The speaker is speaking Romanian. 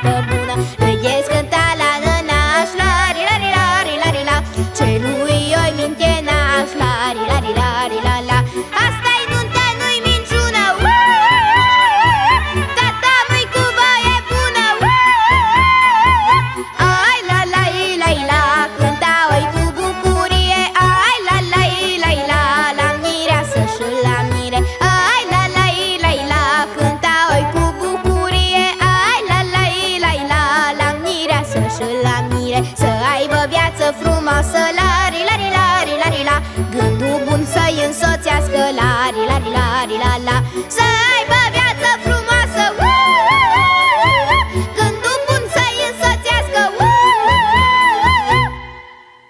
fată bună. Vedeți cânta la nănaș, lari, lari, lari, lari, la. Celui oi minte naș, lari, lari, lari, la, la. Asta-i nunta, nu-i minciună. Tata măi cu voie bună. Ai la la la la, cânta oi cu bucurie. Ai la la la, la mireasă și la mire. Ai la la la, cânta oi cu bucurie. Ai la la la, la mireasă și la mire. Să aibă viață frumoasă, lari, lari, lari, lari, la. Gândul bun să-i însoțească, lari, lari, lari, la, la. Să aibă